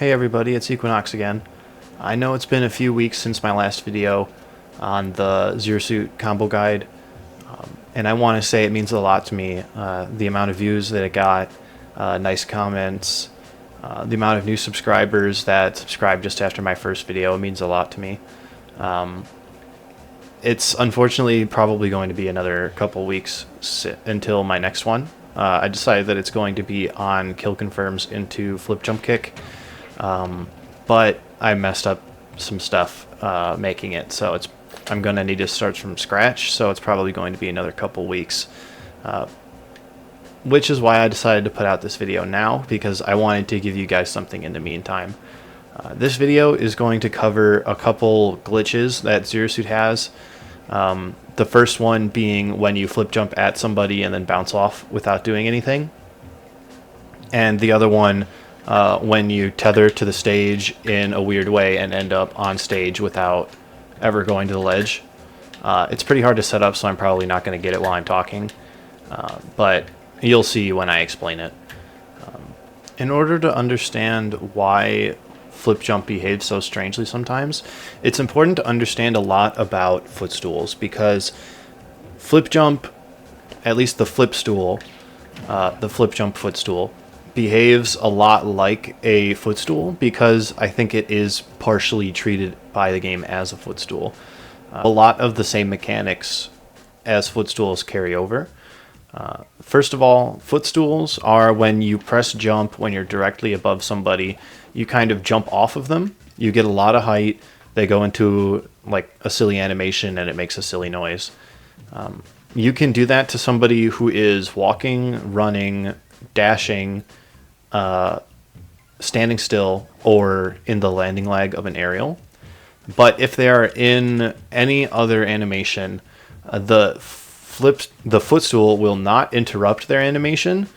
Hey everybody, it's Equinox again. I know it's been a few weeks since my last video on the Zero Suit combo guide, and I want to say it means a lot to me. The amount of views that it got, nice comments, the amount of new subscribers that subscribed just after my first video, it means a lot to me. It's unfortunately probably going to be another couple weeks until my next one. I decided that it's going to be on kill confirms into flip jump kick. But I messed up some stuff making it, so I'm going to need to start from scratch, so it's probably going to be another couple weeks. Which is why I decided to put out this video now, because I wanted to give you guys something in the meantime. This video is going to cover a couple glitches that Zero Suit has. The first one being when you flip jump at somebody and then bounce off without doing anything. And the other one when you tether to the stage in a weird way and end up on stage without ever going to the ledge. It's pretty hard to set up, so I'm probably not going to get it while I'm talking, but you'll see when I explain it. In order to understand why flip jump behaves so strangely sometimes, it's important to understand a lot about footstools, because flip jump, at least the Flipstool, the flip jump footstool, behaves a lot like a footstool, because I think it is partially treated by the game as a footstool. A lot of the same mechanics as footstools carry over. First of all, footstools are when you press jump when you're directly above somebody, you kind of jump off of them, you get a lot of height, they go into like a silly animation and it makes a silly noise. You can do that to somebody who is walking, running, dashing, standing still, or in the landing leg of an aerial. But if they are in any other animation, the footstool will not interrupt their animation.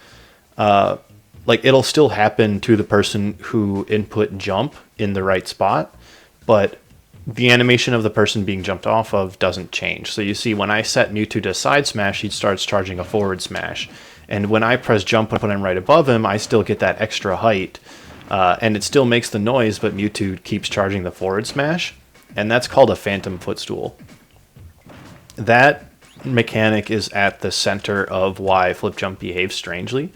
Like, it'll still happen to the person who input jump in the right spot, but the animation of the person being jumped off of doesn't change. So you see, when I set Mewtwo to side smash, he starts charging a forward smash. And when I press jump and put him right above him, I still get that extra height. And it still makes the noise, but Mewtwo keeps charging the forward smash. And that's called a phantom footstool. That mechanic is at the center of why flip jump behaves strangely.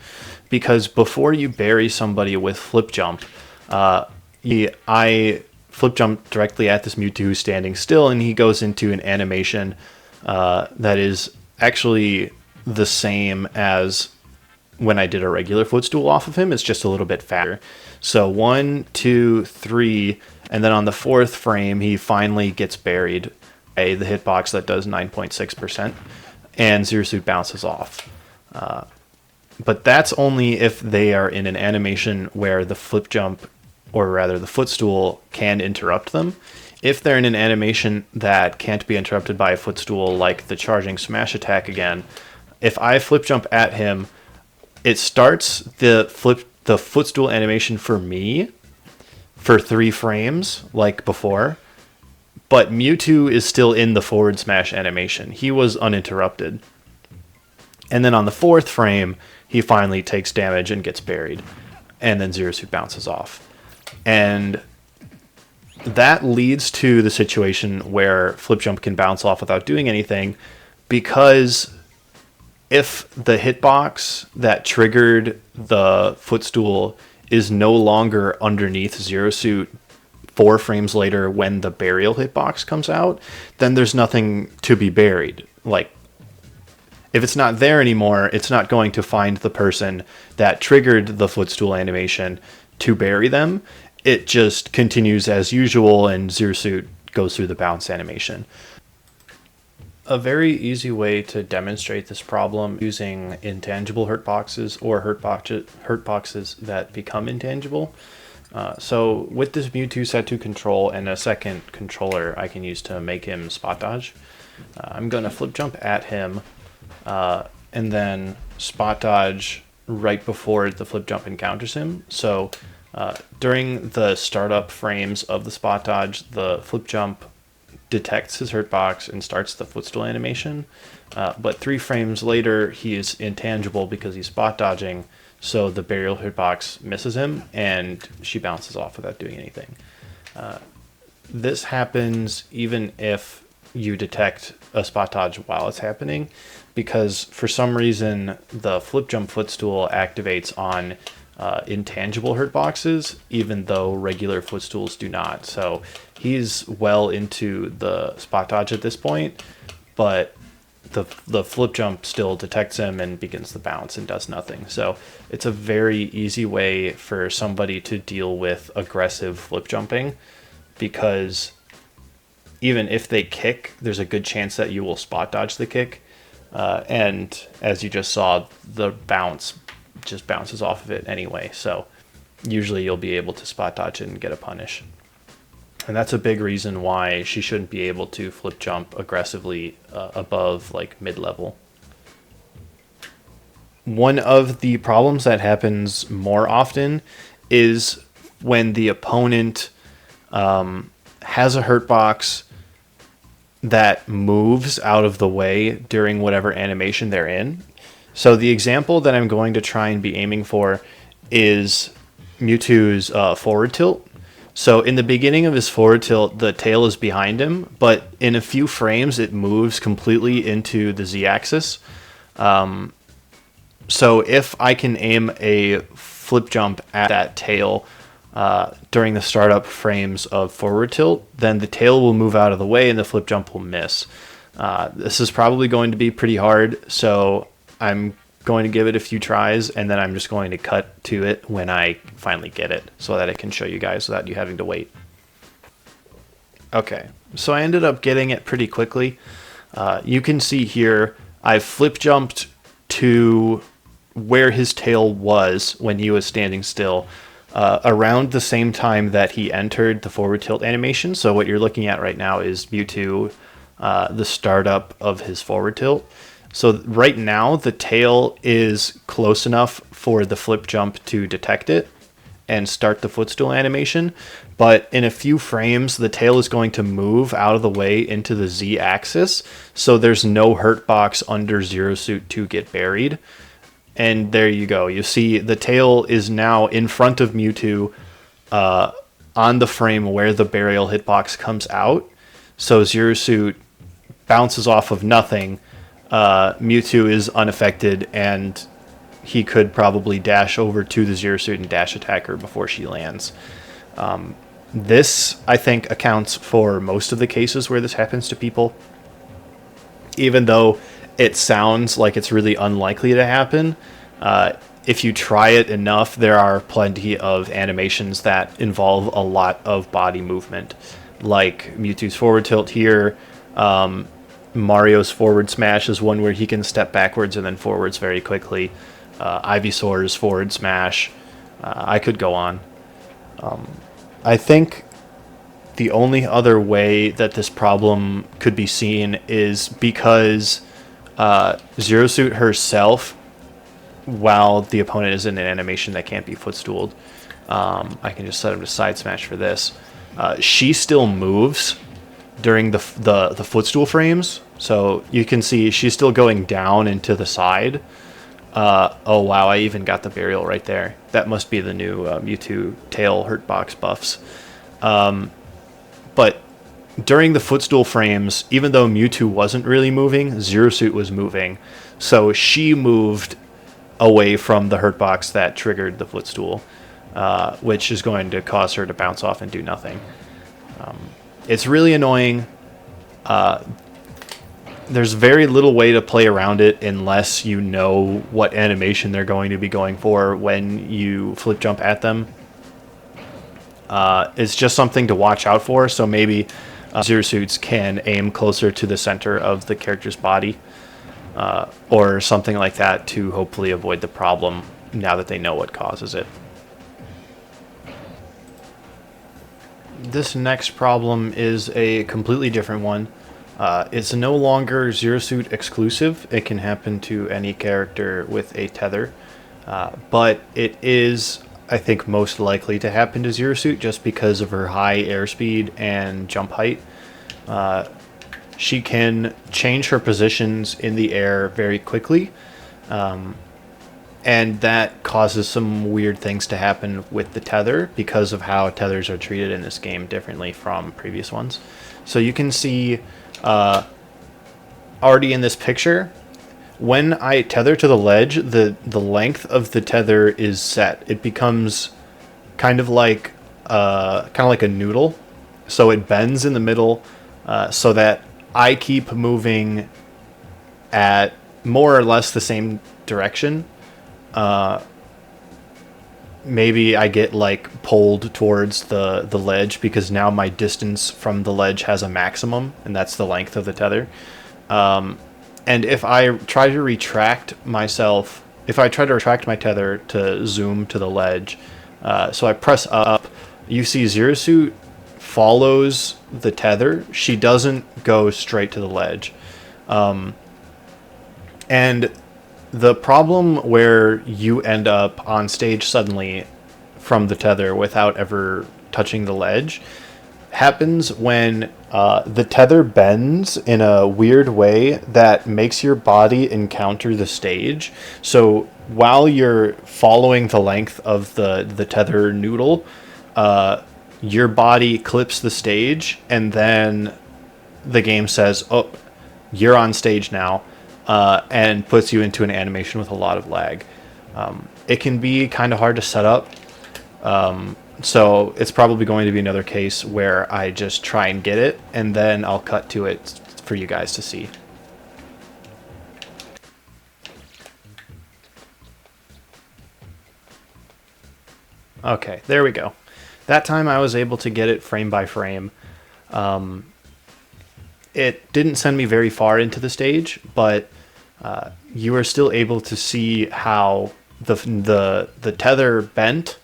Because before you bury somebody with flip jump, I flip jump directly at this Mewtwo who's standing still, and he goes into an animation that is actually the same as when I did a regular footstool off of him. It's just a little bit faster. So 1, 2, 3, and then on the 4th frame, he finally gets buried by the hitbox that does 9.6%, and Zero Suit bounces off. But that's only if they are in an animation where the flip jump, or rather the footstool, can interrupt them. If they're in an animation that can't be interrupted by a footstool, like the charging smash attack again, if I flip jump at him, it starts the footstool animation for me for 3 frames, like before, but Mewtwo is still in the forward smash animation. He was uninterrupted. And then on the 4th frame, he finally takes damage and gets buried, and then Zero Suit bounces off. And that leads to the situation where flip jump can bounce off without doing anything, because if the hitbox that triggered the footstool is no longer underneath Zero Suit 4 frames later when the burial hitbox comes out, then there's nothing to be buried. Like, if it's not there anymore, it's not going to find the person that triggered the footstool animation to bury them. It just continues as usual, and Zero Suit goes through the bounce animation. A very easy way to demonstrate this problem using intangible hurtboxes, or hurtboxes that become intangible. So with this Mewtwo set to control and a second controller I can use to make him spot dodge, I'm going to flip jump at him and then spot dodge right before the flip jump encounters him. So during the startup frames of the spot dodge, the flip jump detects his hurtbox and starts the footstool animation. But 3 frames later, he is intangible because he's spot dodging, so the burial hitbox misses him, and she bounces off without doing anything. This happens even if you detect a spot dodge while it's happening, because for some reason the flip jump footstool activates on intangible hurt boxes, even though regular footstools do not. So he's well into the spot dodge at this point, but the flip jump still detects him and begins the bounce and does nothing. So it's a very easy way for somebody to deal with aggressive flip jumping, because even if they kick, there's a good chance that you will spot dodge the kick. And as you just saw, the bounce just bounces off of it anyway. So usually you'll be able to spot dodge it and get a punish. And that's a big reason why she shouldn't be able to flip jump aggressively above like mid-level. One of the problems that happens more often is when the opponent has a hurt box that moves out of the way during whatever animation they're in. So the example that I'm going to try and be aiming for is Mewtwo's forward tilt. So in the beginning of his forward tilt, the tail is behind him, but in a few frames it moves completely into the Z-axis. So if I can aim a flip jump at that tail during the startup frames of forward tilt, then the tail will move out of the way and the flip jump will miss. This is probably going to be pretty hard, so I'm going to give it a few tries, and then I'm just going to cut to it when I finally get it so that I can show you guys without you having to wait. Okay, so I ended up getting it pretty quickly. You can see here I've flip jumped to where his tail was when he was standing still, around the same time that he entered the forward tilt animation. So what you're looking at right now is Mewtwo, the startup of his forward tilt. So right now the tail is close enough for the flip jump to detect it and start the footstool animation, but in a few frames the tail is going to move out of the way into the Z axis, so there's no hurt box under Zero Suit to get buried. And there you go. You see the tail is now in front of Mewtwo on the frame where the burial hitbox comes out. So Zero Suit bounces off of nothing. Mewtwo is unaffected, and he could probably dash over to the Zero Suit and dash attack her before she lands. This, I think, accounts for most of the cases where this happens to people. Even though it sounds like it's really unlikely to happen, if you try it enough, there are plenty of animations that involve a lot of body movement, like Mewtwo's forward tilt here. Mario's forward smash is one where he can step backwards and then forwards very quickly. Ivysaur's forward smash. I could go on. I think the only other way that this problem could be seen is because Zero Suit herself, while the opponent is in an animation that can't be footstooled, I can just set him to side smash for this. She still moves during the footstool frames, so you can see she's still going down and to the side. Oh wow, I even got the burial right there. That must be the new Mewtwo tail hurt box buffs. But during the footstool frames, even though Mewtwo wasn't really moving, Zero Suit was moving, so she moved away from the hurt box that triggered the footstool, which is going to cause her to bounce off and do nothing. It's really annoying. There's very little way to play around it unless you know what animation they're going to be going for when you flip jump at them. It's just something to watch out for, so maybe Zero Suits can aim closer to the center of the character's body, or something like that to hopefully avoid the problem now that they know what causes it. This next problem is a completely different one. It's no longer Zero Suit exclusive. It can happen to any character with a tether, but it is, I think, most likely to happen to Zero Suit just because of her high airspeed and jump height. She can change her positions in the air very quickly, And that causes some weird things to happen with the tether because of how tethers are treated in this game differently from previous ones. So you can see already in this picture, when I tether to the ledge, the length of the tether is set. It becomes kind of like a noodle, so it bends in the middle, so that I keep moving at more or less the same direction. Maybe I get like pulled towards the ledge because now my distance from the ledge has a maximum, and that's the length of the tether. And if I try to retract myself, if I try to retract my tether to zoom to the ledge, so I press up, you see Zero Suit follows the tether. She doesn't go straight to the ledge. And the problem where you end up on stage suddenly from the tether without ever touching the ledge happens when the tether bends in a weird way that makes your body encounter the stage. So while you're following the length of the tether noodle, your body clips the stage, and then the game says, oh, you're on stage now, and puts you into an animation with a lot of lag. It can be kind of hard to set up. So it's probably going to be another case where I just try and get it, and then I'll cut to it for you guys to see. Okay, there we go. That time I was able to get it frame by frame. It didn't send me very far into the stage, but you were still able to see how the tether bent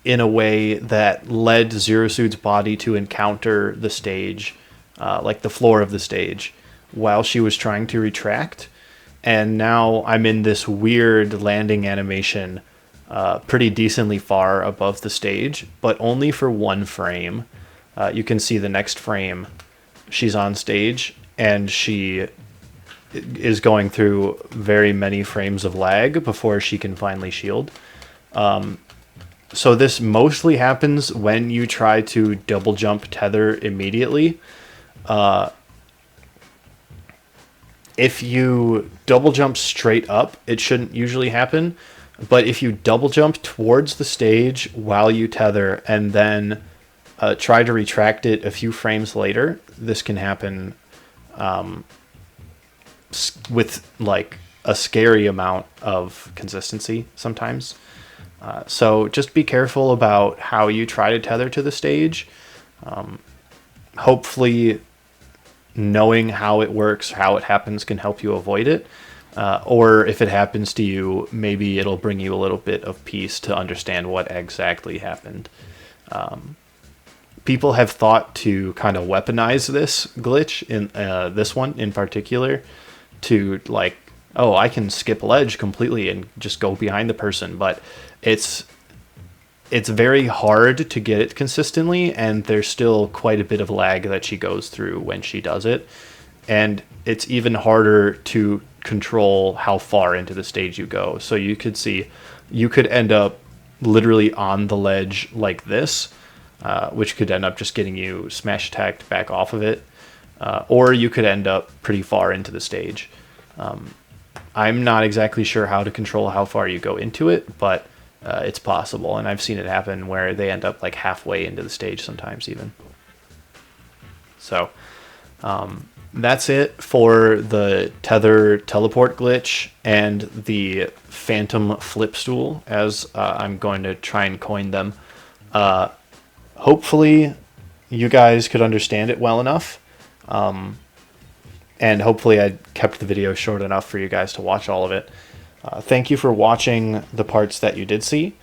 in a way that led Zero Suit's body to encounter the stage, like the floor of the stage, while she was trying to retract. And now I'm in this weird landing animation, pretty decently far above the stage, but only for one frame. You can see the next frame, she's on stage, and she is going through very many frames of lag before she can finally shield. So this mostly happens when you try to double jump tether immediately. If you double jump straight up, it shouldn't usually happen. But if you double jump towards the stage while you tether and then try to retract it a few frames later, this can happen with like a scary amount of consistency sometimes. So just be careful about how you try to tether to the stage. Hopefully knowing how it works, how it happens, can help you avoid it. Or if it happens to you, maybe it'll bring you a little bit of peace to understand what exactly happened. People have thought to kind of weaponize this glitch, in this one in particular, to like, oh, I can skip ledge completely and just go behind the person, but it's very hard to get it consistently, and there's still quite a bit of lag that she goes through when she does it. And it's even harder to control how far into the stage you go. So you could see, you could end up literally on the ledge like this, which could end up just getting you smash attacked back off of it. Or you could end up pretty far into the stage. I'm not exactly sure how to control how far you go into it, but it's possible. And I've seen it happen where they end up like halfway into the stage sometimes even. So that's it for the Tether Teleport glitch and the Phantom Flipstool, as I'm going to try and coin them. Hopefully you guys could understand it well enough. And hopefully I kept the video short enough for you guys to watch all of it. Thank you for watching the parts that you did see.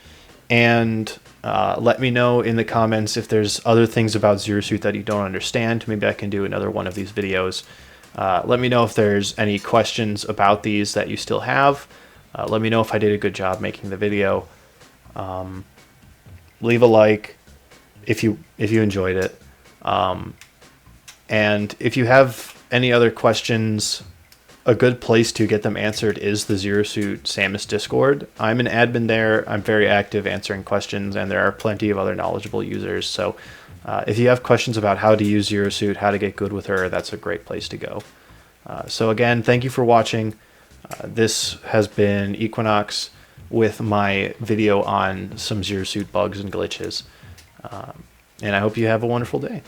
And let me know in the comments if there's other things about Zero Suit that you don't understand. Maybe I can do another one of these videos. Let me know if there's any questions about these that you still have. Let me know if I did a good job making the video. Leave a like if you enjoyed it. And if you have any other questions a good place to get them answered is the Zero Suit Samus Discord. I'm an admin there. I'm very active answering questions, and there are plenty of other knowledgeable users. So if you have questions about how to use Zero Suit, how to get good with her, that's a great place to go. So again, thank you for watching. This has been Equinox with my video on some Zero Suit bugs and glitches. And I hope you have a wonderful day.